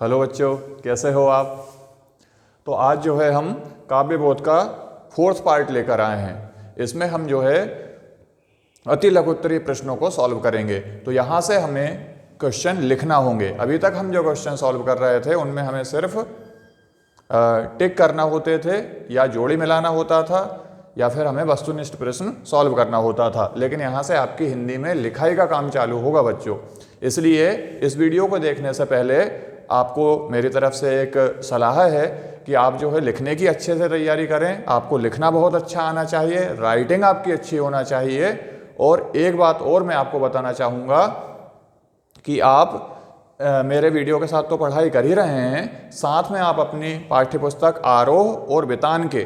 Hello बच्चों, कैसे हो आप। तो आज जो है हम काव्य बोध का 4th पार्ट लेकर आए हैं। इसमें हम जो है अति लघुत्तरीय प्रश्नों को सॉल्व करेंगे। तो यहाँ से हमें क्वेश्चन लिखना होंगे। अभी तक हम जो क्वेश्चन सॉल्व कर रहे थे उनमें हमें सिर्फ टिक करना होते थे या जोड़ी मिलाना होता था या फिर हमें वस्तुनिष्ठ प्रश्न सॉल्व करना होता था। लेकिन यहाँ से आपकी हिंदी में लिखाई का काम चालू होगा बच्चों। इसलिए इस वीडियो को देखने से पहले आपको मेरी तरफ से एक सलाह है कि आप जो है लिखने की अच्छे से तैयारी करें। आपको लिखना बहुत अच्छा आना चाहिए, राइटिंग आपकी अच्छी होना चाहिए। और एक बात और मैं आपको बताना चाहूँगा कि आप मेरे वीडियो के साथ तो पढ़ाई कर ही रहे हैं, साथ में आप अपनी पाठ्यपुस्तक आरोह और वितान के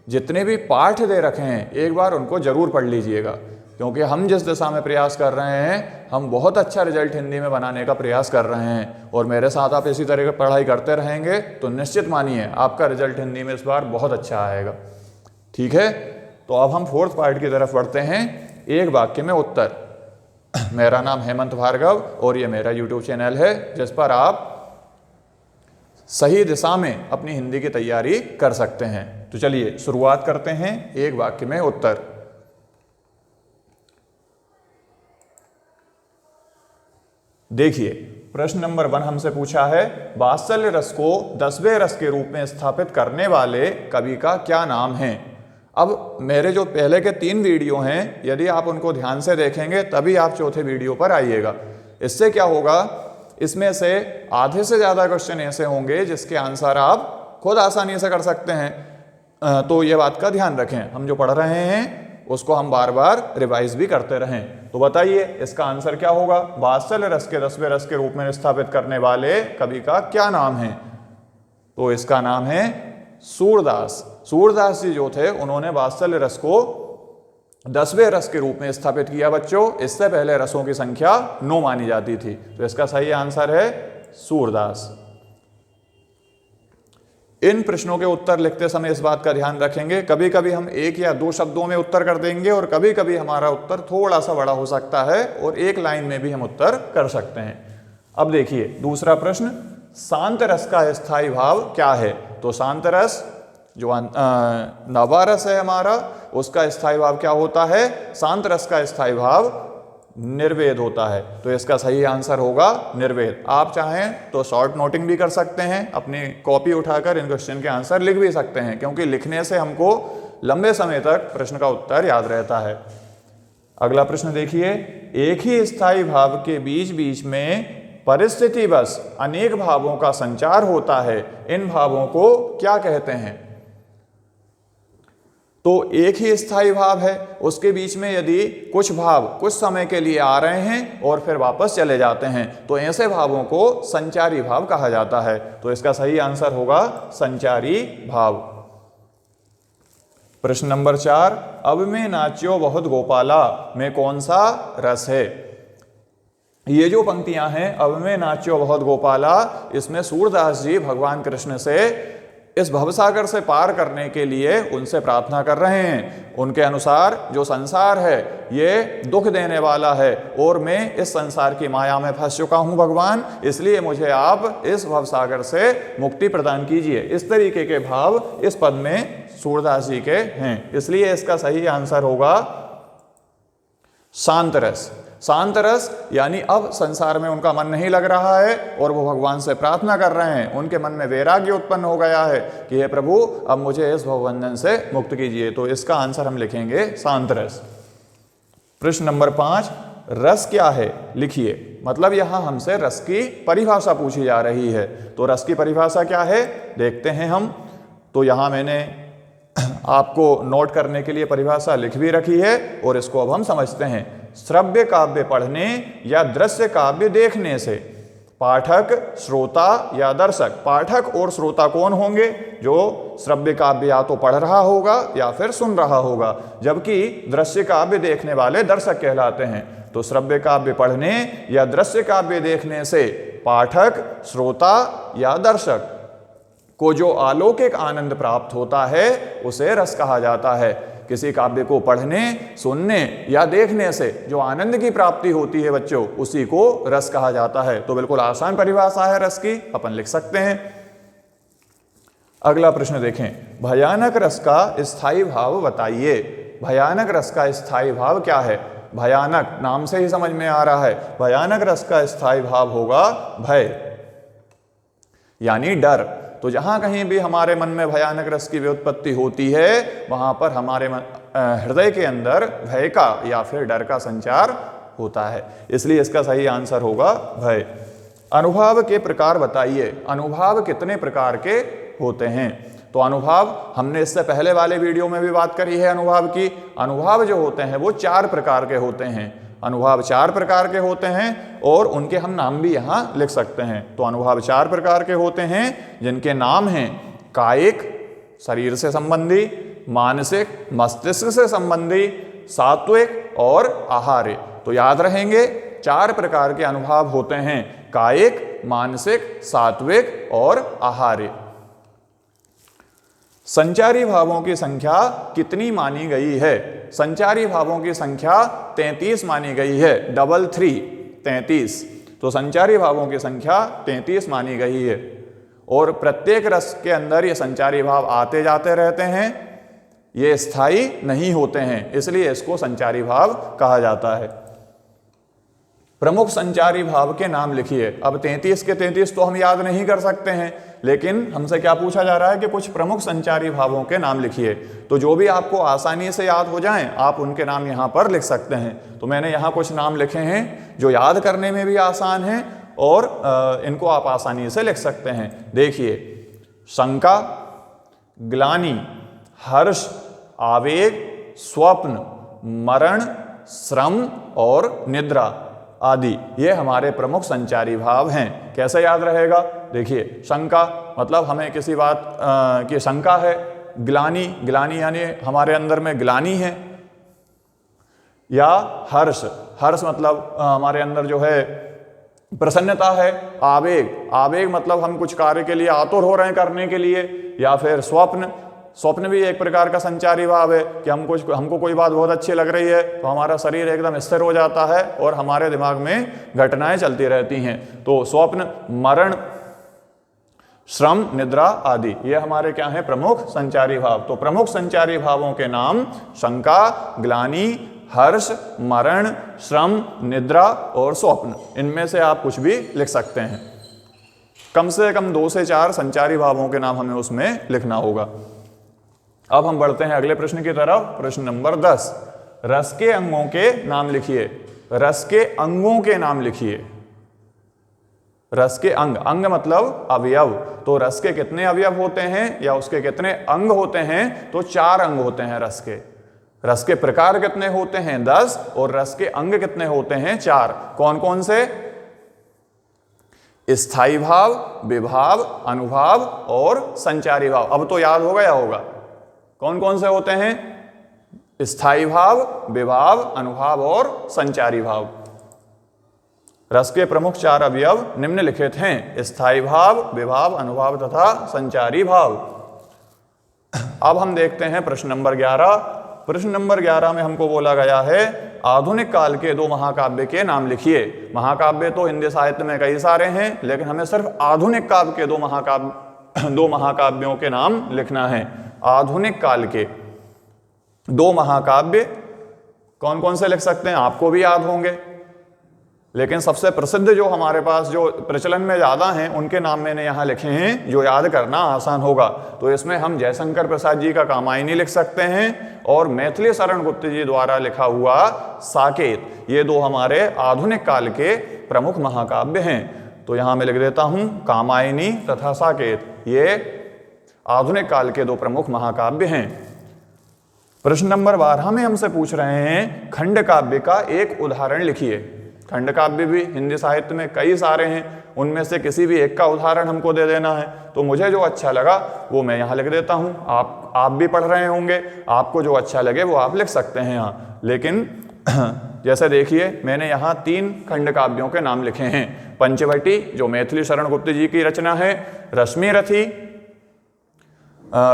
जितने भी पाठ दे रखे हैं एक बार उनको जरूर पढ़ लीजिएगा। क्योंकि हम जिस दिशा में प्रयास कर रहे हैं हम बहुत अच्छा रिजल्ट हिंदी में बनाने का प्रयास कर रहे हैं। और मेरे साथ आप इसी तरह की पढ़ाई करते रहेंगे तो निश्चित मानिए आपका रिजल्ट हिंदी में इस बार बहुत अच्छा आएगा। ठीक है, तो अब हम 4th पार्ट की तरफ बढ़ते हैं। एक वाक्य में उत्तर। मेरा नाम हेमंत भार्गव और ये मेरा YouTube चैनल है जिस पर आप सही दिशा में अपनी हिंदी की तैयारी कर सकते हैं। तो चलिए शुरुआत करते हैं। एक वाक्य में उत्तर। देखिए, प्रश्न नंबर 1 हमसे पूछा है, वात्सल्य रस को 10वें रस के रूप में स्थापित करने वाले कवि का क्या नाम है। अब मेरे जो पहले के 3 वीडियो हैं यदि आप उनको ध्यान से देखेंगे तभी आप चौथे वीडियो पर आइएगा। इससे क्या होगा, इसमें से आधे से ज़्यादा क्वेश्चन ऐसे होंगे जिसके आंसर आप खुद आसानी से कर सकते हैं। तो ये बात का ध्यान रखें, हम जो पढ़ रहे हैं उसको हम बार बार रिवाइज भी करते रहें। तो बताइए इसका आंसर क्या होगा। वात्सल्य रस के 10वें रस के रूप में स्थापित करने वाले कवि का क्या नाम है। तो इसका नाम है सूरदास। सूरदास जी जो थे उन्होंने वात्सल्य रस को 10वें रस के रूप में स्थापित किया बच्चों। इससे पहले रसों की संख्या 9 मानी जाती थी। तो इसका सही आंसर है सूरदास। इन प्रश्नों के उत्तर लिखते समय इस बात का ध्यान रखेंगे, कभी कभी हम 1 या 2 शब्दों में उत्तर कर देंगे और कभी कभी हमारा उत्तर थोड़ा सा बड़ा हो सकता है और 1 लाइन में भी हम उत्तर कर सकते हैं। अब देखिए दूसरा प्रश्न, शांत रस का स्थायी भाव क्या है। तो शांत रस जो नवा रस है हमारा, उसका स्थायी भाव क्या होता है। शांत रस का स्थायी भाव निर्वेद होता है। तो इसका सही आंसर होगा निर्वेद। आप चाहें तो शॉर्ट नोटिंग भी कर सकते हैं, अपनी कॉपी उठाकर इन क्वेश्चन के आंसर लिख भी सकते हैं, क्योंकि लिखने से हमको लंबे समय तक प्रश्न का उत्तर याद रहता है। अगला प्रश्न देखिए, एक ही स्थायी भाव के बीच बीच में परिस्थितिवश अनेक भावों का संचार होता है, इन भावों को क्या कहते हैं। तो एक ही स्थायी भाव है, उसके बीच में यदि कुछ भाव कुछ समय के लिए आ रहे हैं और फिर वापस चले जाते हैं तो ऐसे भावों को संचारी भाव कहा जाता है। तो इसका सही आंसर होगा संचारी भाव। प्रश्न नंबर 4, अब में नाच्यो बहुत गोपाला में कौन सा रस है। ये जो पंक्तियां हैं, अब में नाच्यो बहुत गोपाला, इसमें सूरदास जी भगवान कृष्ण से इस भवसागर से पार करने के लिए उनसे प्रार्थना कर रहे हैं। उनके अनुसार जो संसार है ये दुख देने वाला है और मैं इस संसार की माया में फंस चुका हूं भगवान, इसलिए मुझे आप इस भवसागर से मुक्ति प्रदान कीजिए। इस तरीके के भाव इस पद में सूरदास जी के हैं, इसलिए इसका सही आंसर होगा शांत रस। शांत रस यानी अब संसार में उनका मन नहीं लग रहा है और वो भगवान से प्रार्थना कर रहे हैं। उनके मन में वैराग्य उत्पन्न हो गया है कि हे प्रभु अब मुझे इस भवबंधन से मुक्त कीजिए। तो इसका आंसर हम लिखेंगे शांत रस। प्रश्न नंबर 5, रस क्या है लिखिए। मतलब यहां हमसे रस की परिभाषा पूछी जा रही है। तो रस की परिभाषा क्या है देखते हैं हम। तो यहां मैंने आपको नोट करने के लिए परिभाषा लिख भी रखी है और इसको अब हम समझते हैं। श्रव्य काव्य पढ़ने या दृश्य काव्य देखने से पाठक, श्रोता या दर्शक। पाठक और श्रोता कौन होंगे, जो श्रव्य काव्य या तो पढ़ रहा होगा या फिर सुन रहा होगा, जबकि दृश्य काव्य देखने वाले दर्शक कहलाते हैं। तो श्रव्य काव्य पढ़ने या दृश्य काव्य देखने से पाठक, श्रोता या दर्शक को जो अलौकिक आनंद प्राप्त होता है उसे रस कहा जाता है। किसी काव्य को पढ़ने, सुनने या देखने से जो आनंद की प्राप्ति होती है बच्चों, उसी को रस कहा जाता है। तो बिल्कुल आसान परिभाषा है रस की, अपन लिख सकते हैं। अगला प्रश्न देखें, भयानक रस का स्थायी भाव बताइए। भयानक रस का स्थायी भाव क्या है? भयानक नाम से ही समझ में आ रहा है, भयानक रस का स्थायी भाव होगा भय, यानी डर। तो जहां कहीं भी हमारे मन में भयानक रस की व्युत्पत्ति होती है, वहां पर हमारे हृदय के अंदर भय का या फिर डर का संचार होता है, इसलिए इसका सही आंसर होगा भय। अनुभाव के प्रकार बताइए। अनुभाव कितने प्रकार के होते हैं? तो अनुभाव हमने इससे पहले वाले वीडियो में भी बात करी है अनुभाव की। अनुभाव जो होते हैं वो 4 प्रकार के होते हैं। अनुभाव 4 प्रकार के होते हैं और उनके हम नाम भी यहाँ लिख सकते हैं। तो अनुभाव 4 प्रकार के होते हैं जिनके नाम हैं कायिक, शरीर से संबंधी, मानसिक, मस्तिष्क से संबंधी, सात्विक और आहार्य। तो याद रहेंगे 4 प्रकार के अनुभाव होते हैं, कायिक, मानसिक, सात्विक और आहार्य। संचारी भावों की संख्या कितनी मानी गई है? संचारी भावों की संख्या 33 मानी गई है, 33 33। तो संचारी भावों की संख्या 33 मानी गई है और प्रत्येक रस के अंदर ये संचारी भाव आते जाते रहते हैं, ये स्थायी नहीं होते हैं, इसलिए इसको संचारी भाव कहा जाता है। प्रमुख संचारी भाव के नाम लिखिए। अब 33 के 33 तो हम याद नहीं कर सकते हैं, लेकिन हमसे क्या पूछा जा रहा है कि कुछ प्रमुख संचारी भावों के नाम लिखिए। तो जो भी आपको आसानी से याद हो जाएं, आप उनके नाम यहाँ पर लिख सकते हैं। तो मैंने यहाँ कुछ नाम लिखे हैं जो याद करने में भी आसान हैं और इनको आप आसानी से लिख सकते हैं। देखिए, शंका, ग्लानि, हर्ष, आवेग, स्वप्न, मरण, श्रम और निद्रा आदि, ये हमारे प्रमुख संचारी भाव हैं। कैसे याद रहेगा? देखिए, शंका मतलब हमें किसी बात की शंका है, ग्लानि, ग्लानि यानी हमारे अंदर में ग्लानि है, या हर्ष, हर्ष मतलब हमारे अंदर जो है प्रसन्नता है। आवेग, आवेग मतलब हम कुछ कार्य के लिए आतुर हो रहे हैं करने के लिए। या फिर स्वप्न, स्वप्न भी एक प्रकार का संचारी भाव है कि हमको कोई बात बहुत अच्छी लग रही है तो हमारा शरीर एकदम स्थिर हो जाता है और हमारे दिमाग में घटनाएं चलती रहती हैं। तो स्वप्न, मरण, श्रम, निद्रा आदि, ये हमारे क्या हैं? प्रमुख संचारी भाव। तो प्रमुख संचारी भावों के नाम शंका, ग्लानि, हर्ष, मरण, श्रम, निद्रा और स्वप्न। इनमें से आप कुछ भी लिख सकते हैं। कम से कम 2 से 4 संचारी भावों के नाम हमें उसमें लिखना होगा। अब हम बढ़ते हैं अगले प्रश्न की तरफ। प्रश्न नंबर 10, रस के अंगों के नाम लिखिए। रस के अंगों के नाम लिखिए। रस के अंग, अंग मतलब अवयव। तो रस के कितने अवयव होते हैं या उसके कितने अंग होते हैं? तो 4 अंग होते हैं रस के। रस के प्रकार कितने होते हैं? 10 और रस के अंग कितने होते हैं? 4। कौन कौन से? स्थायी भाव, विभाव, अनुभाव और संचारी भाव। अब तो याद हो गया होगा कौन कौन से होते हैं? स्थायी भाव, विभाव, अनुभाव और संचारी भाव। रस के प्रमुख 4 अवयव निम्नलिखित हैं: स्थायी भाव, विभाव, अनुभाव तथा संचारी भाव। अब हम देखते हैं प्रश्न नंबर 11। प्रश्न नंबर 11 में हमको बोला गया है आधुनिक काल के 2 महाकाव्य के नाम लिखिए। महाकाव्य तो हिंदी साहित्य में कई सारे हैं, लेकिन हमें सिर्फ आधुनिक काल के 2 महाकाव्यों के नाम लिखना है। आधुनिक काल के 2 महाकाव्य कौन कौन से लिख सकते हैं? आपको भी याद होंगे, लेकिन सबसे प्रसिद्ध जो हमारे पास जो प्रचलन में ज़्यादा हैं उनके नाम मैंने यहाँ लिखे हैं जो याद करना आसान होगा। तो इसमें हम जयशंकर प्रसाद जी का कामायनी लिख सकते हैं और मैथिली शरण गुप्त जी द्वारा लिखा हुआ साकेत। ये 2 हमारे आधुनिक काल के प्रमुख महाकाव्य हैं। तो यहाँ मैं लिख देता हूँ कामायनी तथा साकेत, ये आधुनिक काल के 2 प्रमुख महाकाव्य हैं। प्रश्न नंबर 12 में हमसे पूछ रहे हैं खंड काव्य का एक उदाहरण लिखिए। खंड काव्य भी हिंदी साहित्य में कई सारे हैं, उनमें से किसी भी एक का उदाहरण हमको दे देना है। तो मुझे जो अच्छा लगा वो मैं यहाँ लिख देता हूँ। आप भी पढ़ रहे होंगे, आपको जो अच्छा लगे वो आप लिख सकते हैं यहाँ। लेकिन जैसे देखिए, मैंने यहाँ 3 खंड काव्यों के नाम लिखे हैं। पंचवटी जो मैथिली शरण गुप्त जी की रचना है,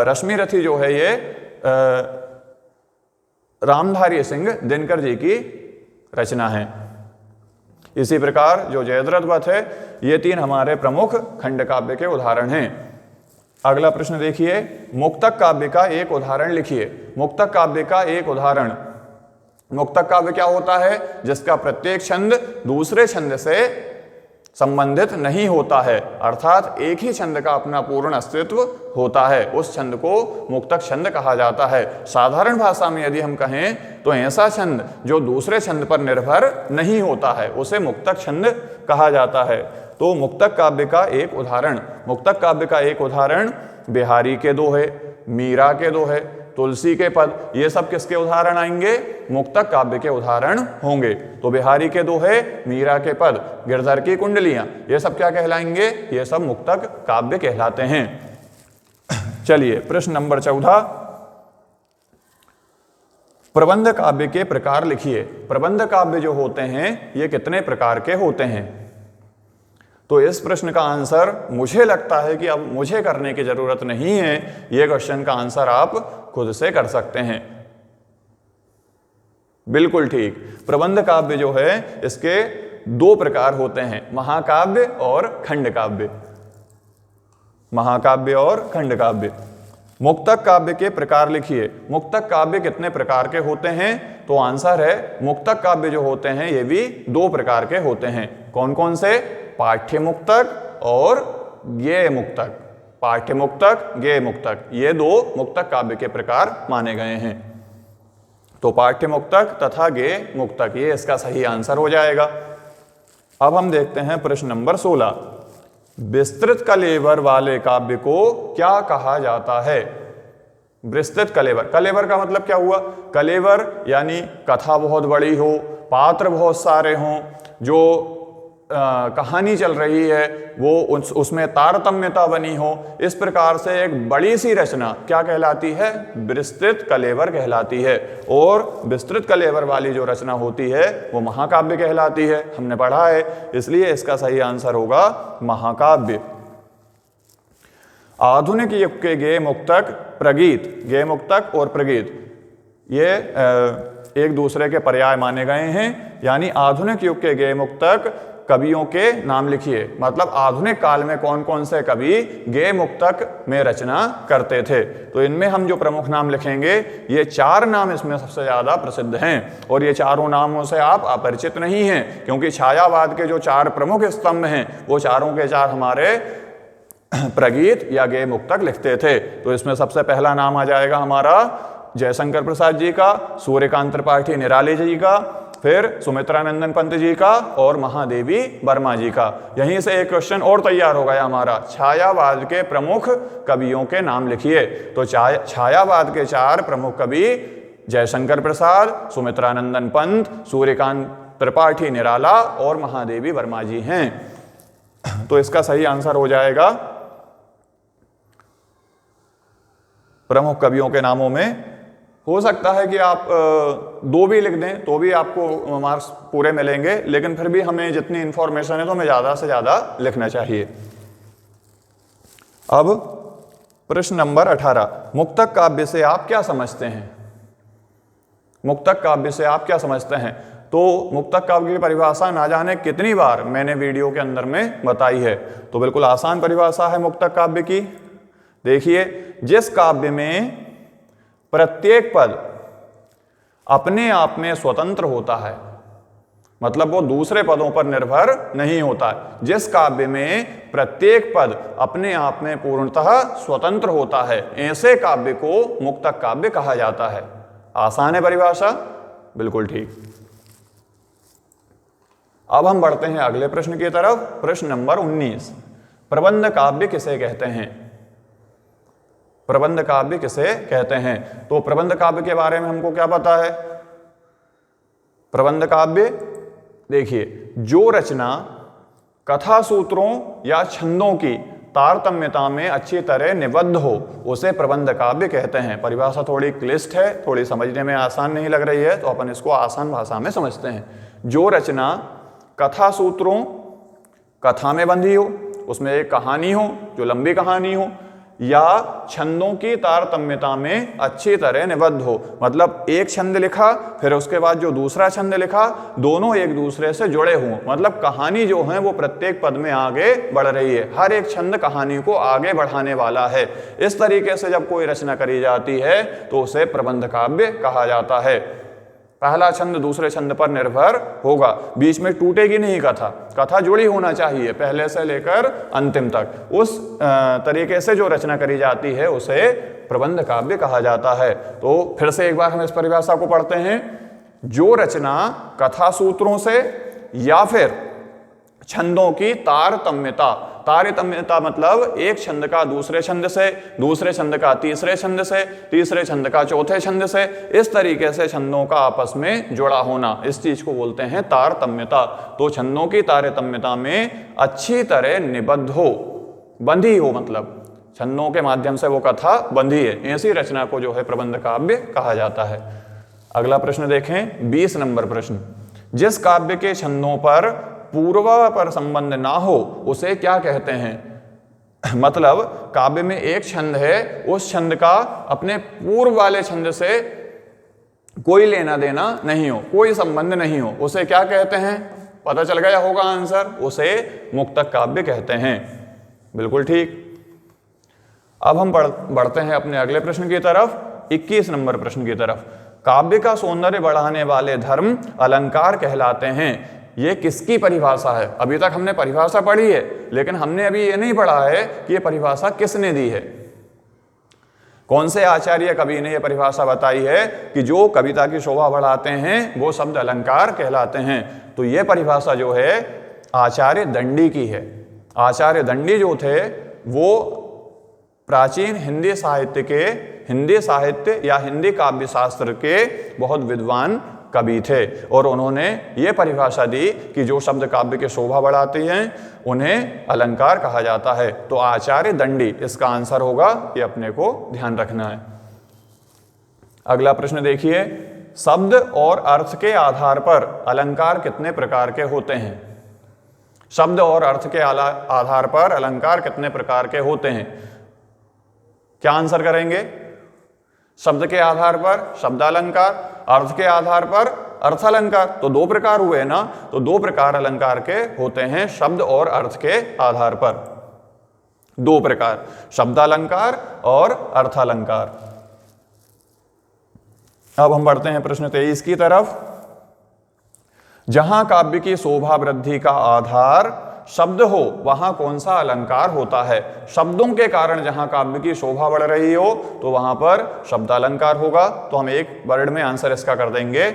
रश्मिरथी जो है ये रामधारी सिंह दिनकर जी की रचना है। इसी प्रकार जो जयद्रथ वध है, ये 3 हमारे प्रमुख खंड काव्य के उदाहरण हैं। अगला प्रश्न देखिए, मुक्तक काव्य का एक उदाहरण लिखिए। मुक्तक काव्य का एक उदाहरण, मुक्तक काव्य क्या होता है? जिसका प्रत्येक छंद दूसरे छंद से संबंधित नहीं होता है, अर्थात एक ही छंद का अपना पूर्ण अस्तित्व होता है, उस छंद को मुक्तक छंद कहा जाता है। साधारण भाषा में यदि हम कहें तो ऐसा छंद जो दूसरे छंद पर निर्भर नहीं होता है, उसे मुक्तक छंद कहा जाता है। तो मुक्तक काव्य का एक उदाहरण, मुक्तक काव्य का एक उदाहरण बिहारी के दोहे, मीरा के दोहे, तुलसी के पद, ये सब किसके उदाहरण आएंगे? मुक्तक काव्य के उदाहरण होंगे। तो बिहारी के दोहे, मीरा के पद, गिरधर की कुंडलियां, ये सब क्या कहलाएंगे? ये सब मुक्तक काव्य कहलाते हैं। चलिए प्रश्न नंबर 14, प्रबंध काव्य के प्रकार लिखिए। प्रबंध काव्य जो होते हैं ये कितने प्रकार के होते हैं? तो इस प्रश्न का आंसर मुझे लगता है कि अब मुझे करने की जरूरत नहीं है, ये क्वेश्चन का आंसर आप खुद से कर सकते हैं। बिल्कुल ठीक, प्रबंध काव्य जो है इसके 2 प्रकार होते हैं, महाकाव्य और खंड काव्य। महाकाव्य और खंड काव्य। मुक्तक काव्य के प्रकार लिखिए। मुक्तक काव्य कितने प्रकार के होते हैं? तो आंसर है, मुक्तक काव्य जो होते हैं ये भी 2 प्रकार के होते हैं। कौन कौन से? पाठ्य मुक्तक और गेय मुक्तक। पाठ्य मुक्तक, गेय मुक्तक, ये 2 मुक्तक काव्य के प्रकार माने गए हैं। तो पाठ्य मुक्तक तथा गेय मुक्तक, ये इसका सही आंसर हो जाएगा। अब हम देखते हैं प्रश्न नंबर 16, विस्तृत कलेवर वाले काव्य को क्या कहा जाता है? विस्तृत कलेवर, कलेवर का मतलब क्या हुआ? कलेवर यानी कथा बहुत बड़ी हो, पात्र बहुत सारे हों, जो कहानी चल रही है वो उसमें तारतम्यता बनी हो, इस प्रकार से एक बड़ी सी रचना क्या कहलाती है? विस्तृत कलेवर कहलाती है। और विस्तृत कलेवर वाली जो रचना होती है वो महाकाव्य कहलाती है, हमने पढ़ा है, इसलिए इसका सही आंसर होगा महाकाव्य। आधुनिक युग के गेय मुक्तक, प्रगीत, गेय मुक्तक और प्रगीत ये एक दूसरे के पर्याय माने गए हैं। यानी आधुनिक युग के गेय मुक्तक कवियों के नाम लिखिए, मतलब आधुनिक काल में कौन कौन से कवि गेय मुक्तक में रचना करते थे। तो इनमें हम जो प्रमुख नाम लिखेंगे, ये 4 नाम इसमें सबसे ज्यादा प्रसिद्ध हैं, और ये चारों नामों से आप अपरिचित नहीं हैं, क्योंकि छायावाद के जो 4 प्रमुख स्तंभ हैं वो चारों के 4 हमारे प्रगीत या गेय मुक्तक लिखते थे। तो इसमें सबसे पहला नाम आ जाएगा हमारा जयशंकर प्रसाद जी का, सूर्यकांत त्रिपाठी निराले जी का, फिर सुमित्रानंदन पंत जी का और महादेवी वर्मा जी का। यहीं से एक क्वेश्चन और तैयार हो गया हमारा, छायावाद के प्रमुख कवियों के नाम लिखिए। तो छायावाद के 4 प्रमुख कवि जयशंकर प्रसाद, सुमित्रानंदन पंत, सूर्यकांत त्रिपाठी निराला और महादेवी वर्मा जी हैं। तो इसका सही आंसर हो जाएगा, प्रमुख कवियों के नामों में हो सकता है कि आप 2 भी लिख दें तो भी आपको मार्क्स पूरे मिलेंगे, लेकिन फिर भी हमें जितनी इंफॉर्मेशन है तो हमें ज़्यादा से ज़्यादा लिखना चाहिए। अब प्रश्न नंबर 18, मुक्तक काव्य से आप क्या समझते हैं? मुक्तक काव्य से आप क्या समझते हैं? तो मुक्तक काव्य की परिभाषा ना जाने कितनी बार मैंने वीडियो के अंदर में बताई है, तो बिल्कुल आसान परिभाषा है मुक्तक काव्य की। देखिए, जिस काव्य में प्रत्येक पद अपने आप में स्वतंत्र होता है, मतलब वो दूसरे पदों पर निर्भर नहीं होता है, जिस काव्य में प्रत्येक पद अपने आप में पूर्णतः स्वतंत्र होता है, ऐसे काव्य को मुक्तक काव्य कहा जाता है। आसान है परिभाषा, बिल्कुल ठीक। अब हम बढ़ते हैं अगले प्रश्न की तरफ। प्रश्न नंबर 19, प्रबंध काव्य किसे कहते हैं? प्रबंध काव्य किसे कहते हैं? तो प्रबंध काव्य के बारे में हमको क्या पता है? प्रबंध काव्य, देखिए, जो रचना कथा सूत्रों या छंदों की तारतम्यता में अच्छी तरह निबद्ध हो उसे प्रबंध काव्य कहते हैं। परिभाषा थोड़ी क्लिष्ट है, थोड़ी समझने में आसान नहीं लग रही है, तो अपन इसको आसान भाषा में समझते हैं। जो रचना कथा सूत्रों, कथा में बंधी हो, उसमें एक कहानी हो जो लंबी कहानी हो, या छंदों की तारतम्यता में अच्छी तरह निबद्ध हो। मतलब एक छंद लिखा, फिर उसके बाद जो दूसरा छंद लिखा, दोनों एक दूसरे से जुड़े हों। मतलब कहानी जो है वो प्रत्येक पद में आगे बढ़ रही है, हर एक छंद कहानी को आगे बढ़ाने वाला है। इस तरीके से जब कोई रचना करी जाती है तो उसे प्रबंध काव्य कहा जाता है। पहला छंद दूसरे छंद पर निर्भर होगा, बीच में टूटेगी नहीं कथा, कथा जुड़ी होना चाहिए पहले से लेकर अंतिम तक। उस तरीके से जो रचना करी जाती है उसे प्रबंध काव्य कहा जाता है। तो फिर से एक बार हम इस परिभाषा को पढ़ते हैं। जो रचना कथा सूत्रों से या फिर छंदों की तारतम्यता, तारतम्यता मतलब एक छंद का दूसरे छंद से, दूसरे छंद का तीसरे छंद से, तीसरे छंद का चौथे छंद से, इस तरीके से छंदों का आपस में जुड़ा होना, इस चीज को बोलते हैं तारतम्यता। तो छंदों की तारतम्यता में अच्छी तरह निबद्ध हो, बंधी हो, मतलब छंदों के माध्यम से वो कथा बंधी है, ऐसी रचना को जो है प्रबंध काव्य कहा जाता है। अगला प्रश्न देखें, 20 नंबर प्रश्न। जिस काव्य के छंदों पर पूर्वापर संबंध ना हो उसे क्या कहते हैं? मतलब काव्य में एक छंद है, उस छंद का अपने पूर्व वाले छंद से कोई लेना देना नहीं हो, कोई संबंध नहीं हो, उसे क्या कहते हैं? पता चल गया होगा आंसर, उसे मुक्तक काव्य कहते हैं। बिल्कुल ठीक। अब हम बढ़ते हैं अपने अगले प्रश्न की तरफ, 21 नंबर प्रश्न की तरफ। काव्य का सौंदर्य बढ़ाने वाले धर्म अलंकार कहलाते हैं। ये किसकी परिभाषा है? अभी तक हमने परिभाषा पढ़ी है, लेकिन हमने अभी ये नहीं पढ़ा है कि ये परिभाषा किसने दी है। कौन से आचार्य कवि ने यह परिभाषा बताई है कि जो कविता की शोभा बढ़ाते हैं वो शब्द अलंकार कहलाते हैं? तो ये परिभाषा जो है आचार्य दंडी की है। आचार्य दंडी जो थे वो प्राचीन हिंदी साहित्य या हिंदी काव्य शास्त्र के बहुत विद्वान कवि थे, और उन्होंने ये परिभाषा दी कि जो शब्द काव्य की शोभा बढ़ाते हैं उन्हें अलंकार कहा जाता है। तो आचार्य दंडी इसका आंसर होगा, ये अपने को ध्यान रखना है। अगला प्रश्न देखिए, शब्द और अर्थ के आधार पर अलंकार कितने प्रकार के होते हैं? शब्द और अर्थ के आधार पर अलंकार कितने प्रकार के होते हैं? क्या आंसर करेंगे? शब्द के आधार पर शब्दालंकार, अर्थ के आधार पर अर्थालंकार। तो दो प्रकार हुए ना, तो दो प्रकार अलंकार के होते हैं शब्द और अर्थ के आधार पर, दो प्रकार, शब्दालंकार और अर्थालंकार। अब हम बढ़ते हैं प्रश्न 23 की तरफ। जहां काव्य की शोभा वृद्धि का आधार शब्द हो वहां कौन सा अलंकार होता है? शब्दों के कारण जहां काव्य की शोभा बढ़ रही हो तो वहां पर शब्दालंकार होगा। तो हम एक वर्ड में आंसर इसका कर देंगे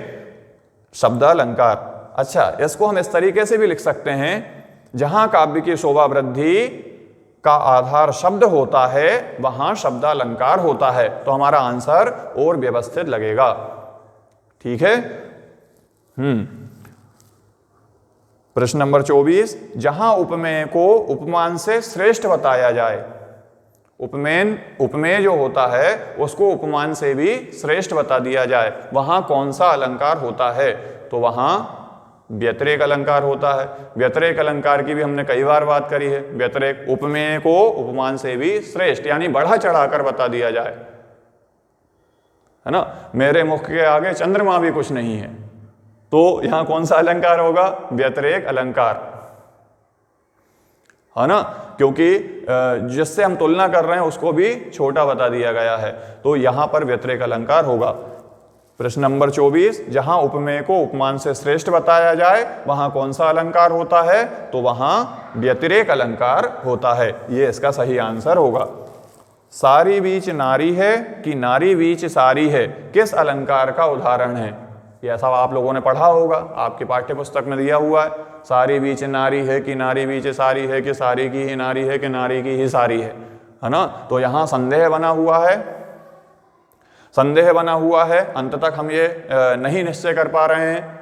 शब्दालंकार। अच्छा, इसको हम इस तरीके से भी लिख सकते हैं, जहां काव्य की शोभा वृद्धि का आधार शब्द होता है वहां शब्दालंकार होता है। तो हमारा आंसर और व्यवस्थित लगेगा। ठीक है। प्रश्न नंबर 24, जहां उपमेय को उपमान से श्रेष्ठ बताया जाए, उपमेय जो होता है उसको उपमान से भी श्रेष्ठ बता दिया जाए, वहां कौन सा अलंकार होता है? तो वहां व्यतिरेक अलंकार होता है। व्यतिरेक अलंकार की भी हमने कई बार बात करी है। व्यतिरेक, उपमेय को उपमान से भी श्रेष्ठ यानी बढ़ा चढ़ाकर बता दिया जाए, है ना। मेरे मुख के आगे चंद्रमा भी कुछ नहीं है, तो यहां कौन सा अलंकार होगा? व्यतिरेक अलंकार, है ना, क्योंकि जिससे हम तुलना कर रहे हैं उसको भी छोटा बता दिया गया है, तो यहां पर व्यतिरेक अलंकार होगा। प्रश्न नंबर 24, जहां उपमेय को उपमान से श्रेष्ठ बताया जाए वहां कौन सा अलंकार होता है? तो वहां व्यतिरेक अलंकार होता है। ये इसका सही आंसर होगा। सारी बीच नारी है कि नारी बीच सारी है किस अलंकार का उदाहरण है? यह सब आप लोगों ने पढ़ा होगा, आपके पाठ्य पुस्तक में दिया हुआ है। सारी बीच नारी है कि नारी बीच सारी है कि सारी की ही नारी है कि नारी की ही सारी है ना। तो यहाँ संदेह बना हुआ है, संदेह बना हुआ है, अंत तक हम ये नहीं निश्चय कर पा रहे हैं,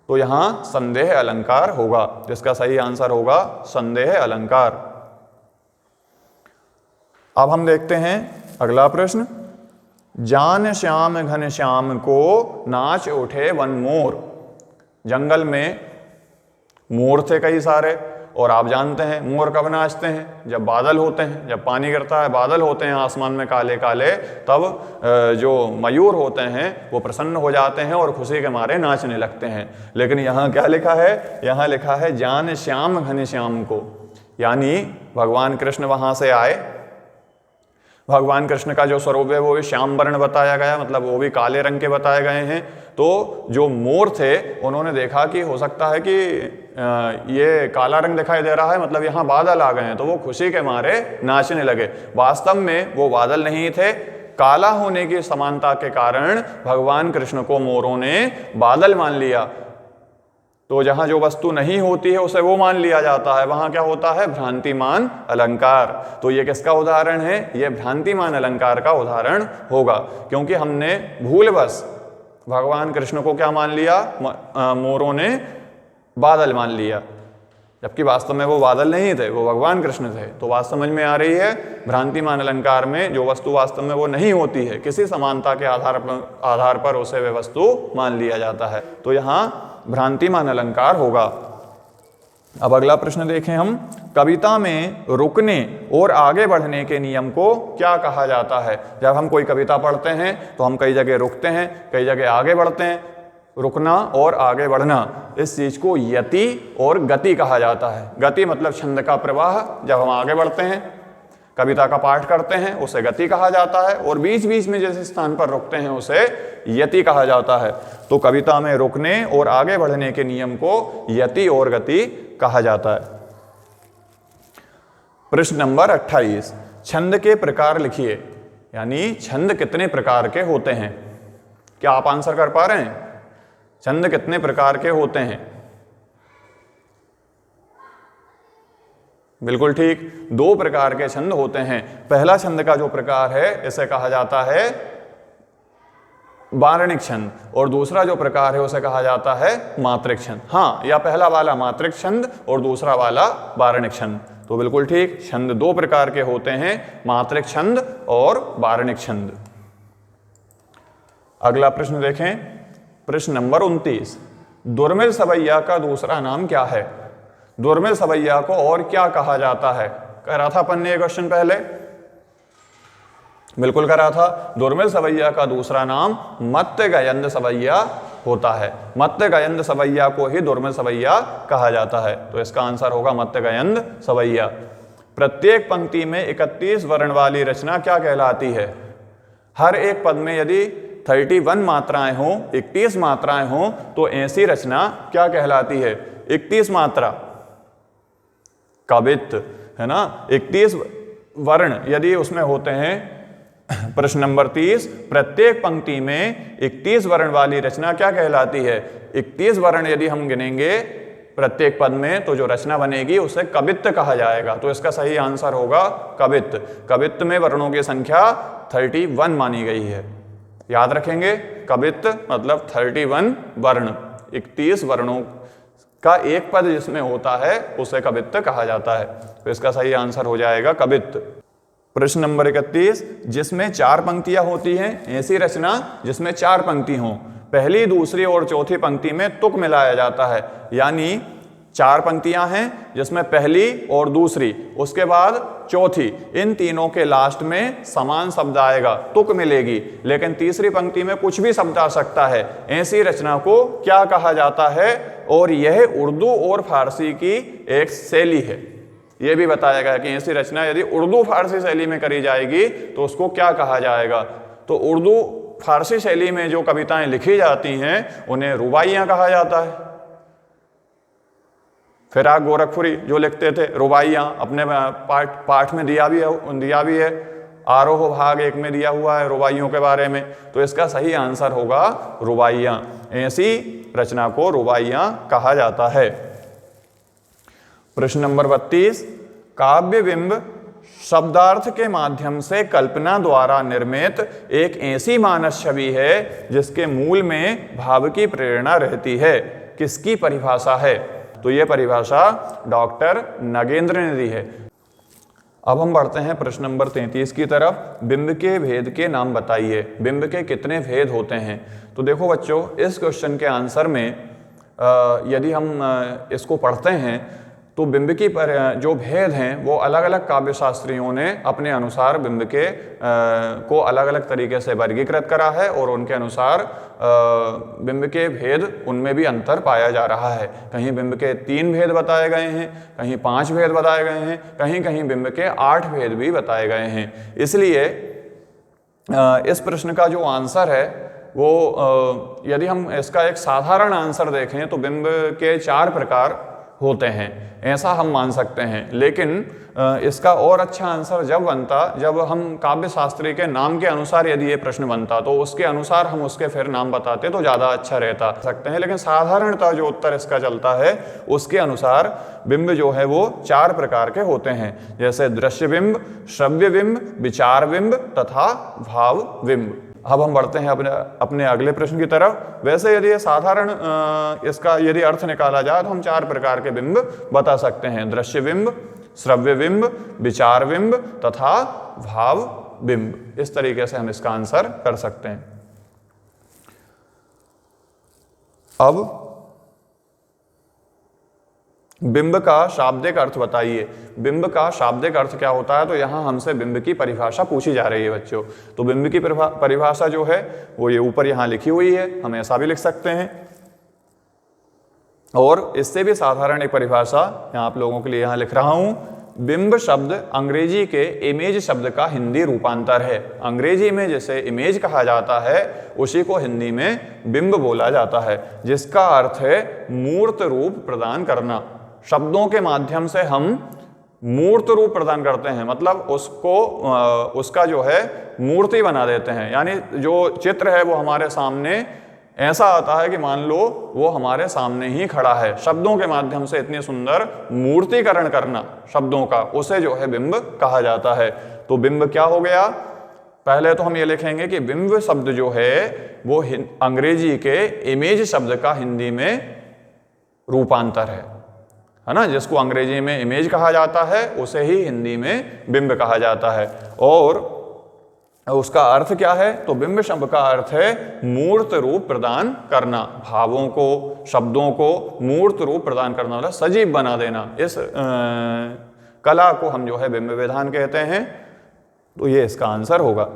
तो यहाँ संदेह अलंकार होगा, जिसका सही आंसर होगा संदेह अलंकार। अब हम देखते हैं अगला प्रश्न। जान श्याम घन श्याम को नाच उठे वन मोर। जंगल में मोर थे कई सारे, और आप जानते हैं मोर कब नाचते हैं? जब बादल होते हैं, जब पानी गिरता है, बादल होते हैं आसमान में काले काले, तब जो मयूर होते हैं वो प्रसन्न हो जाते हैं और खुशी के मारे नाचने लगते हैं। लेकिन यहाँ क्या लिखा है? यहाँ लिखा है जान श्याम घनश्याम को, यानी भगवान कृष्ण वहाँ से आए। भगवान कृष्ण का जो स्वरूप है वो भी श्याम वर्ण बताया गया, मतलब वो भी काले रंग के बताए गए हैं। तो जो मोर थे उन्होंने देखा कि हो सकता है कि ये काला रंग दिखाई दे रहा है, मतलब यहाँ बादल आ गए हैं, तो वो खुशी के मारे नाचने लगे। वास्तव में वो बादल नहीं थे, काला होने की समानता के कारण भगवान कृष्ण को मोरों ने बादल मान लिया। तो जहां जो वस्तु नहीं होती है उसे वो मान लिया जाता है, वहां क्या होता है? भ्रांतिमान अलंकार। तो ये किसका उदाहरण है? ये भ्रांतिमान अलंकार का उदाहरण होगा, क्योंकि हमने भूलवश भगवान कृष्ण को क्या मान लिया? मोरों ने बादल मान लिया, जबकि वास्तव में वो बादल नहीं थे, वो भगवान कृष्ण थे। तो बात समझ में आ रही है? भ्रांतिमान अलंकार में जो वस्तु वास्तव में वो नहीं होती है, किसी समानता के आधार पर उसे वे वस्तु मान लिया जाता है। तो यहाँ भ्रांतिमान अलंकार होगा। अब अगला प्रश्न देखें हम, कविता में रुकने और आगे बढ़ने के नियम को क्या कहा जाता है? जब हम कोई कविता पढ़ते हैं तो हम कई जगह रुकते हैं, कई जगह आगे बढ़ते हैं। रुकना और आगे बढ़ना, इस चीज को यति और गति कहा जाता है। गति मतलब छंद का प्रवाह, जब हम आगे बढ़ते हैं, कविता का पाठ करते हैं, उसे गति कहा जाता है, और बीच बीच में जिस स्थान पर रुकते हैं उसे यति कहा जाता है। तो कविता में रुकने और आगे बढ़ने के नियम को यति और गति कहा जाता है। प्रश्न नंबर 28, छंद के प्रकार लिखिए, यानी छंद कितने प्रकार के होते हैं? क्या आप आंसर कर पा रहे हैं? छंद कितने प्रकार के होते हैं? बिल्कुल ठीक, 2 प्रकार के छंद होते हैं। पहला छंद का जो प्रकार है इसे कहा जाता है वार्णिक छंद, और दूसरा जो प्रकार है उसे कहा जाता है मात्रिक छंद। हाँ, या पहला वाला मात्रिक छंद और दूसरा वाला वार्णिक छंद। तो बिल्कुल ठीक, छंद 2 प्रकार के होते हैं, मात्रिक छंद और वार्णिक छंद। अगला प्रश्न देखें, प्रश्न नंबर 29, दुर्मिल सवैया का दूसरा नाम क्या है? दुर्मिल सवैया को और क्या कहा जाता है? कह रहा था अपन ने ये क्वेश्चन पहले, बिल्कुल करा था। दुर्मिल सवैया का दूसरा नाम मत्स्य गयंद सवैया होता है। मत्स्य गयंद सवैया को ही दुर्मिल सवैया कहा जाता है। तो इसका आंसर होगा मत्स्य गयंद सवैया। प्रत्येक पंक्ति में 31 वर्ण वाली रचना क्या कहलाती है? हर एक पद में यदि 31 मात्राएं हों, 31 मात्राएं हों, तो ऐसी रचना क्या कहलाती है? 31 मात्रा कवित्त, है ना। 31 वर्ण यदि उसमें होते हैं, प्रश्न नंबर 30, प्रत्येक पंक्ति में 31 वर्ण वाली रचना क्या कहलाती है? 31 वर्ण यदि हम गिनेंगे प्रत्येक पद में, तो जो रचना बनेगी उसे कवित्त कहा जाएगा। तो इसका सही आंसर होगा कवित्त। कवित्त में वर्णों की संख्या 31 मानी गई है। याद रखेंगे, कवित्त मतलब 31 वर्ण, 31 वर्णों का एक पद जिसमें होता है उसे कवित्त कहा जाता है। तो इसका सही आंसर हो जाएगा कवित्त। प्रश्न नंबर 31, जिसमें 4 पंक्तियां होती हैं, ऐसी रचना जिसमें 4 पंक्ति हों। पहली, दूसरी और चौथी पंक्ति में तुक मिलाया जाता है, यानी 4 पंक्तियां हैं जिसमें पहली और दूसरी, उसके बाद चौथी, इन तीनों के लास्ट में समान शब्द आएगा, तुक मिलेगी, लेकिन तीसरी पंक्ति में कुछ भी शब्द आ सकता है। ऐसी रचना को क्या कहा जाता है? और यह उर्दू और फारसी की एक शैली है। यह भी बताया गया कि ऐसी रचना यदि उर्दू फारसी शैली में करी जाएगी तो उसको क्या कहा जाएगा? तो उर्दू फारसी शैली में जो कविताएं लिखी जाती हैं उन्हें रुबाइयां कहा जाता है। फिराक गोरखपुरी जो लिखते थे रुबाइयां, अपने पाठ में दिया भी है, आरोह भाग 1 में दिया हुआ है रुबाइयों के बारे में। तो इसका सही आंसर होगा रुबाइयां। ऐसी रचना को रुबाइयां कहा जाता है। प्रश्न नंबर 32, काव्य बिंब शब्दार्थ के माध्यम से कल्पना द्वारा निर्मित एक ऐसी मानस छवि है जिसके मूल में भाव की प्रेरणा रहती है। किसकी परिभाषा है? तो यह परिभाषा डॉक्टर नगेंद्र ने दी है। अब हम बढ़ते हैं प्रश्न नंबर 33 की तरफ। बिंब के भेद के नाम बताइए। बिंब के कितने भेद होते हैं? तो देखो बच्चों, इस क्वेश्चन के आंसर में यदि हम इसको पढ़ते हैं तो बिंब की जो भेद हैं वो अलग अलग काव्य शास्त्रियों ने अपने अनुसार बिंब के को अलग अलग तरीके से वर्गीकृत करा है और उनके अनुसार बिंब के भेद उनमें भी अंतर पाया जा रहा है। कहीं बिंब के 3 भेद बताए गए हैं, कहीं 5 भेद बताए गए हैं, कहीं कहीं बिंब के 8 भेद भी बताए गए हैं। इसलिए इस प्रश्न का जो आंसर है वो यदि हम इसका एक साधारण आंसर देखें तो बिंब के 4 प्रकार होते हैं, ऐसा हम मान सकते हैं। लेकिन इसका और अच्छा आंसर जब बनता जब हम काव्य शास्त्री के नाम के अनुसार यदि ये प्रश्न बनता तो उसके अनुसार हम उसके फिर नाम बताते तो ज़्यादा अच्छा रहता सकते हैं। लेकिन साधारणतः जो उत्तर इसका चलता है उसके अनुसार बिंब जो है वो 4 प्रकार के होते हैं, जैसे दृश्य बिंब, श्रव्य बिंब, विचार बिंब तथा भाव बिंब। अब हम बढ़ते हैं अपने अगले प्रश्न की तरफ। वैसे यदि साधारण इसका यदि अर्थ निकाला जाए तो हम 4 प्रकार के बिंब बता सकते हैं, दृश्य बिंब, श्रव्य बिंब, विचार बिंब तथा भाव बिंब। इस तरीके से हम इसका आंसर कर सकते हैं। अब बिंब का शाब्दिक अर्थ बताइए। बिंब का शाब्दिक अर्थ क्या होता है? तो यहाँ हमसे बिंब की परिभाषा पूछी जा रही है बच्चों। तो बिंब की परिभाषा जो है वो ये ऊपर यहाँ लिखी हुई है, हम ऐसा भी लिख सकते हैं। और इससे भी साधारण एक परिभाषा यहाँ आप लोगों के लिए यहाँ लिख रहा हूँ। बिंब शब्द अंग्रेजी के इमेज शब्द का हिंदी रूपांतर है। अंग्रेजी में जैसे इमेज कहा जाता है उसी को हिंदी में बिंब बोला जाता है, जिसका अर्थ है मूर्त रूप प्रदान करना। शब्दों के माध्यम से हम मूर्त रूप प्रदान करते हैं, मतलब उसका जो है मूर्ति बना देते हैं। यानी जो चित्र है वो हमारे सामने ऐसा आता है कि मान लो वो हमारे सामने ही खड़ा है। शब्दों के माध्यम से इतनी सुंदर मूर्तिकरण करना शब्दों का, उसे जो है बिंब कहा जाता है। तो बिंब क्या हो गया? पहले तो हम ये लिखेंगे कि बिंब शब्द जो है वो अंग्रेजी के इमेज शब्द का हिंदी में रूपांतर है ना। जिसको अंग्रेजी में इमेज कहा जाता है उसे ही हिंदी में बिंब कहा जाता है। और उसका अर्थ क्या है? तो बिंब शब्द का अर्थ है मूर्त रूप प्रदान करना, भावों को, शब्दों को मूर्त रूप प्रदान करना, मतलब सजीव बना देना। इस कला को हम जो है बिंब विधान कहते हैं। तो ये इसका आंसर होगा।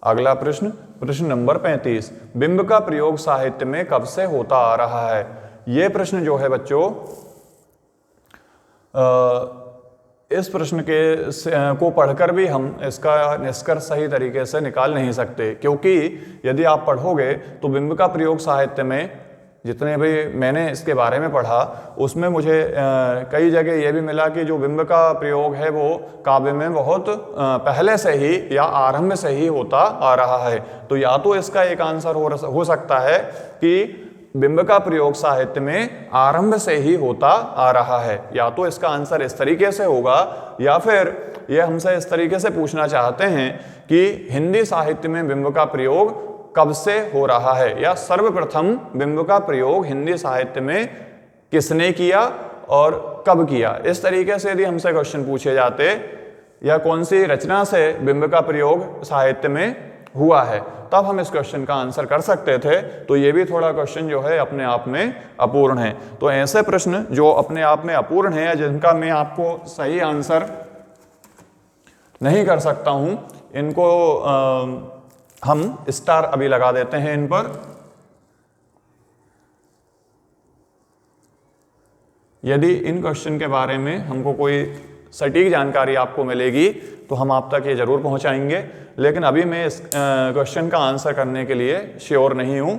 अगला प्रश्न, प्रश्न नंबर 35। बिंब का प्रयोग साहित्य में कब से होता आ रहा है? ये प्रश्न जो है बच्चों इस प्रश्न को पढ़कर भी हम इसका निष्कर्ष सही तरीके से निकाल नहीं सकते, क्योंकि यदि आप पढ़ोगे तो बिंब का प्रयोग साहित्य में जितने भी मैंने इसके बारे में पढ़ा उसमें मुझे कई जगह ये भी मिला कि जो बिंब का प्रयोग है वो काव्य में बहुत पहले से ही या आरंभ से ही होता आ रहा है। तो या तो इसका एक आंसर हो सकता है कि बिंब का प्रयोग साहित्य में आरंभ से ही होता आ रहा है, या तो इसका आंसर इस तरीके से होगा, या फिर ये हमसे इस तरीके से पूछना चाहते हैं कि हिंदी साहित्य में बिंब का प्रयोग कब से हो रहा है, या सर्वप्रथम बिंब का प्रयोग हिंदी साहित्य में किसने किया और कब किया। इस तरीके से यदि हमसे क्वेश्चन पूछे जाते, या कौन सी रचना से बिंब का प्रयोग साहित्य में हुआ है, तब हम इस क्वेश्चन का आंसर कर सकते थे। तो ये भी थोड़ा क्वेश्चन जो है अपने आप में अपूर्ण है। तो ऐसे प्रश्न जो अपने आप में अपूर्ण है या जिनका मैं आपको सही आंसर नहीं कर सकता हूं, इनको हम स्टार अभी लगा देते हैं इन पर। यदि इन क्वेश्चन के बारे में हमको कोई सटीक जानकारी आपको मिलेगी तो हम आप तक ये जरूर पहुंचाएंगे, लेकिन अभी मैं इस क्वेश्चन का आंसर करने के लिए श्योर नहीं हूं,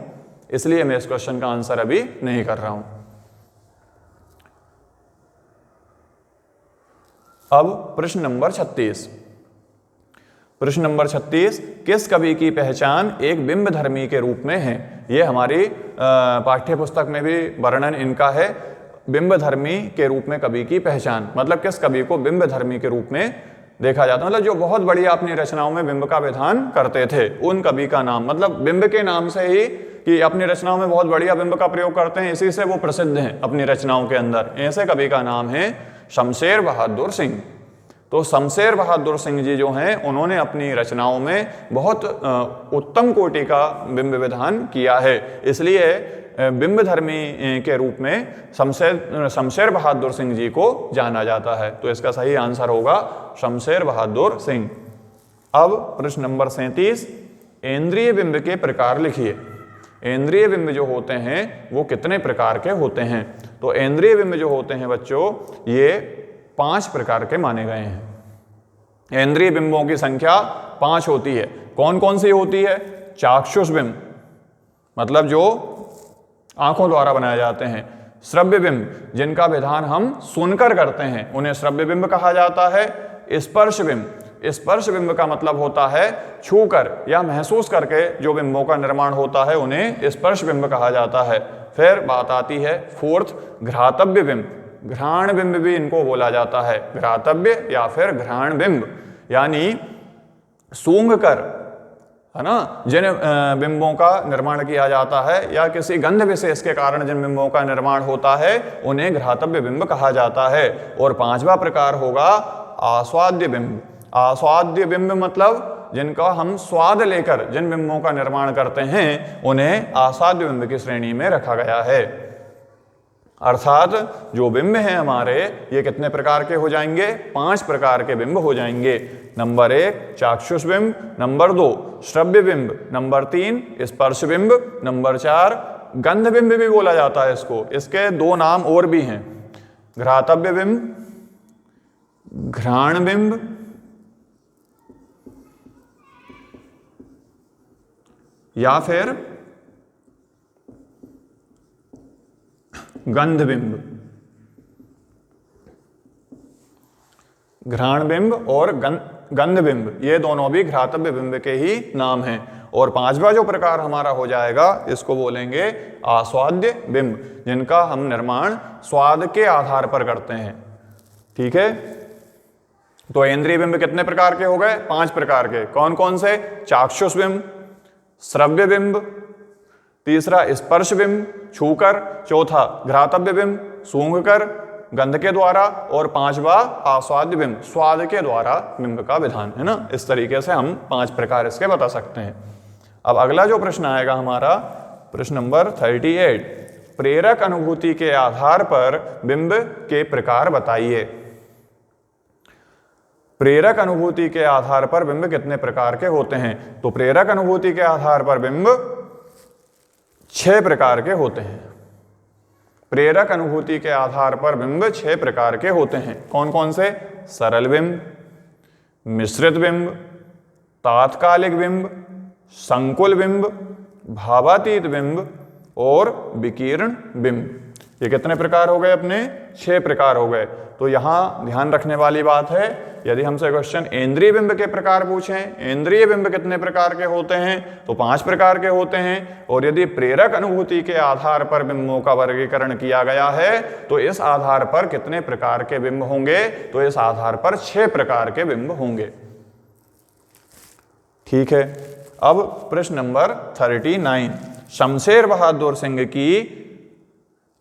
इसलिए मैं इस क्वेश्चन का आंसर अभी नहीं कर रहा हूं। अब प्रश्न नंबर 36। प्रश्न नंबर 36, किस कवि की पहचान एक बिंब धर्मी के रूप में है? ये हमारी पाठ्य पुस्तक में भी वर्णन इनका है। बिंब धर्मी के रूप में कवि की पहचान, मतलब किस कवि को बिंब धर्मी के रूप में देखा जाता है, मतलब जो बहुत बढ़िया अपनी रचनाओं में बिंब का विधान करते थे, उन कवि का नाम, मतलब बिंब के नाम से ही कि अपनी रचनाओं में बहुत बढ़िया बिंब का प्रयोग करते हैं, इसी से वो प्रसिद्ध हैं अपनी रचनाओं के अंदर। ऐसे कवि का नाम है शमशेर बहादुर सिंह। तो शमशेर बहादुर सिंह जी जो हैं उन्होंने अपनी रचनाओं में बहुत उत्तम कोटि का बिंब विधान किया है, इसलिए बिंबधर्मी के रूप में शमशेर बहादुर सिंह जी को जाना जाता है। तो इसका सही आंसर होगा शमशेर बहादुर सिंह। अब प्रश्न नंबर 37, इंद्रिय बिंब के प्रकार लिखिए। इंद्रिय बिंब जो होते हैं वो कितने प्रकार के होते हैं? तो इंद्रिय बिंब जो होते हैं बच्चों, ये 5 प्रकार के माने गए हैं। इंद्रिय बिंबों की संख्या 5 होती है। कौन कौन सी होती है? चाक्षुष बिंब, मतलब जो आंखों द्वारा बनाए जाते हैं। श्रव्य बिंब, जिनका विधान हम सुनकर करते हैं, उन्हें श्रव्य बिंब कहा जाता है। स्पर्श बिंब, स्पर्श बिंब का मतलब होता है छूकर या महसूस करके जो बिंबों का निर्माण होता है, उन्हें स्पर्श बिंब कहा जाता है। फिर बात आती है 4th, घ्रातव्य बिंब। घ्राण बिंब भी इनको बोला जाता है। घ्रातव्य या फिर घ्राण बिंब, यानी सूंघ कर, है ना, जिन बिंबों का निर्माण किया जाता है या किसी गंध विशेष के कारण जिन बिंबों का निर्माण होता है, उन्हें घ्रातव्य बिंब कहा जाता है। और 5वां प्रकार होगा आस्वाद्य बिंब। आस्वाद्य बिंब मतलब जिनका हम स्वाद लेकर जिन बिंबों का निर्माण करते हैं, उन्हें आस्वाद्य बिंब की श्रेणी में रखा गया है। अर्थात जो बिंब हैं हमारे, ये कितने प्रकार के हो जाएंगे? 5 प्रकार के बिंब हो जाएंगे। नंबर 1 चाक्षुष बिंब, नंबर 2 श्रव्य बिंब, नंबर 3 स्पर्श बिंब, नंबर 4 गंध बिंब भी बोला जाता है इसको। इसके 2 नाम और भी हैं, घ्रातव्य बिंब, घ्राण बिंब, या फिर गंध बिंब। घ्राण बिंब और गंध बिंब, ये दोनों भी घ्रातव्य बिंब के ही नाम हैं। और 5वां जो प्रकार हमारा हो जाएगा, इसको बोलेंगे आस्वाद्य बिंब, जिनका हम निर्माण स्वाद के आधार पर करते हैं। ठीक है, तो इंद्रिय बिंब कितने प्रकार के हो गए? 5 प्रकार के। कौन कौन से? चाक्षुष बिंब, श्रव्य बिंब, तीसरा स्पर्श बिंब छूकर, चौथा घ्रातव्य बिंब सूंघकर गंध के द्वारा, और 5वां आस्वाद्य बिंब स्वाद के द्वारा बिंब का विधान, है ना। इस तरीके से हम 5 प्रकार इसके बता सकते हैं। अब अगला जो प्रश्न आएगा हमारा, प्रश्न नंबर 38, प्रेरक अनुभूति के आधार पर बिंब के प्रकार बताइए। प्रेरक अनुभूति के आधार पर बिंब कितने प्रकार के होते हैं? तो प्रेरक अनुभूति के आधार पर बिंब 6 प्रकार के होते हैं। प्रेरक अनुभूति के आधार पर बिंब 6 प्रकार के होते हैं। कौन कौन से? सरल बिंब, मिश्रित बिंब, तात्कालिक बिंब, संकुल बिंब, भावातीत बिंब और विकीर्ण बिंब। ये कितने प्रकार हो गए? अपने 6 प्रकार हो गए। तो यहां ध्यान रखने वाली बात है, यदि हमसे क्वेश्चन इंद्रिय बिंब के प्रकार पूछें, इंद्रिय बिंब कितने प्रकार के होते हैं? तो 5 प्रकार के होते हैं। और यदि प्रेरक अनुभूति के आधार पर बिंबों का वर्गीकरण किया गया है, तो इस आधार पर कितने प्रकार के बिंब होंगे? तो इस आधार पर 6 प्रकार के बिंब होंगे। ठीक है, अब प्रश्न नंबर 39, शमशेर बहादुर सिंह की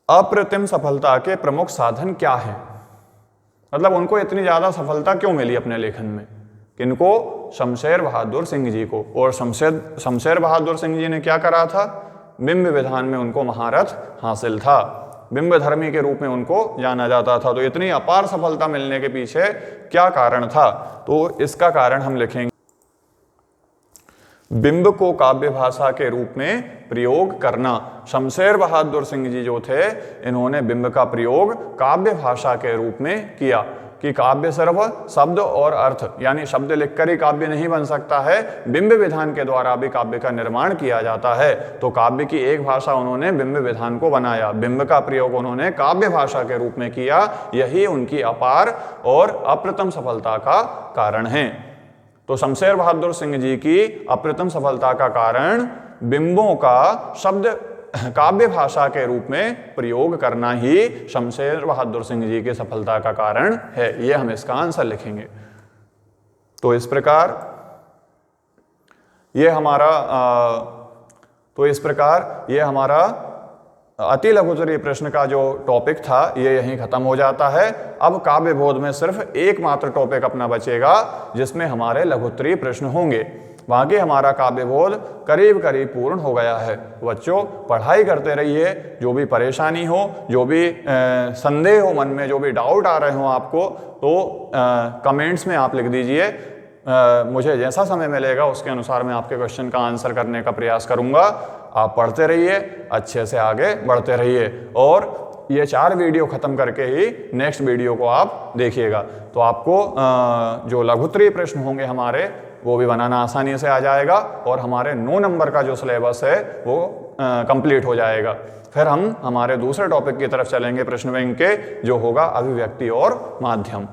अप्रतिम सफलता के प्रमुख साधन क्या हैं? मतलब उनको इतनी ज्यादा सफलता क्यों मिली अपने लेखन में? किनको? शमशेर बहादुर सिंह जी को। और शमशेर बहादुर सिंह जी ने क्या करा था? बिंब विधान में उनको महारथ हासिल था, बिंब धर्मी के रूप में उनको जाना जाता था। तो इतनी अपार सफलता मिलने के पीछे क्या कारण था? तो इसका कारण हम लिखेंगे, बिंब को काव्य भाषा के रूप में प्रयोग करना। शमशेर बहादुर सिंह जी जो थे, इन्होंने बिंब का प्रयोग काव्य भाषा के रूप में किया कि काव्य सिर्फ शब्द और अर्थ, यानी शब्द लिखकर ही काव्य नहीं बन सकता है, बिंब विधान के द्वारा भी काव्य का निर्माण किया जाता है। तो काव्य की एक भाषा उन्होंने बिंब विधान को बनाया, बिंब का प्रयोग उन्होंने काव्य भाषा के रूप में किया। यही उनकी अपार और अप्रतिम सफलता का कारण है। तो शमशेर बहादुर सिंह जी की अप्रतिम सफलता का कारण बिंबों का शब्द काव्य भाषा के रूप में प्रयोग करना ही शमशेर बहादुर सिंह जी की सफलता का कारण है। ये हम इसका आंसर लिखेंगे। तो इस प्रकार ये हमारा अति लघुत्तरीय प्रश्न का जो टॉपिक था, ये यहीं खत्म हो जाता है। अब काव्य बोध में सिर्फ एकमात्र टॉपिक अपना बचेगा, जिसमें हमारे लघुत्तरीय प्रश्न होंगे। बाकी हमारा काव्य बोध करीब करीब पूर्ण हो गया है। बच्चों पढ़ाई करते रहिए, जो भी परेशानी हो, जो भी संदेह हो मन में, जो भी डाउट आ रहे हो आपको, तो कमेंट्स में आप लिख दीजिए। मुझे जैसा समय मिलेगा उसके अनुसार मैं आपके क्वेश्चन का आंसर करने का प्रयास करूंगा। आप पढ़ते रहिए, अच्छे से आगे बढ़ते रहिए, और ये 4 वीडियो खत्म करके ही नेक्स्ट वीडियो को आप देखिएगा। तो आपको जो लघुत्तरीय प्रश्न होंगे हमारे, वो भी बनाना आसानी से आ जाएगा, और हमारे 9 नंबर का जो सिलेबस है वो कंप्लीट हो जाएगा। फिर हम हमारे दूसरे टॉपिक की तरफ चलेंगे प्रश्न बैंक के, जो होगा अभिव्यक्ति और माध्यम।